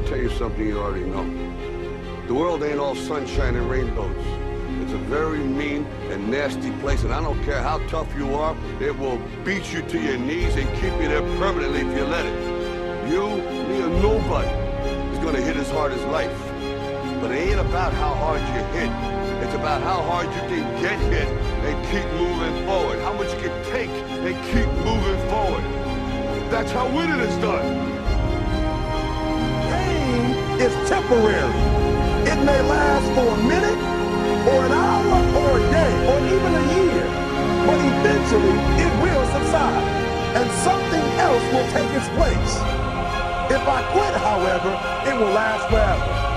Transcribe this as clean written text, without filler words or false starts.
tell you something you already know. The world ain't all sunshine and rainbows. It's a very mean and nasty place, and I don't care how tough you are, it will beat you to your knees and keep you there permanently if you let it. You, me, or nobody is gonna hit as hard as life. But it ain't about how hard you hit. It's about how hard you can get hit and keep moving forward. How much you can take and keep moving forward. That's how winning is done. Pain is temporary. It may last for a minute, or an hour, or a day, or even a year. But eventually, it will subside, and something else will take its place. If I quit, however, it will last forever.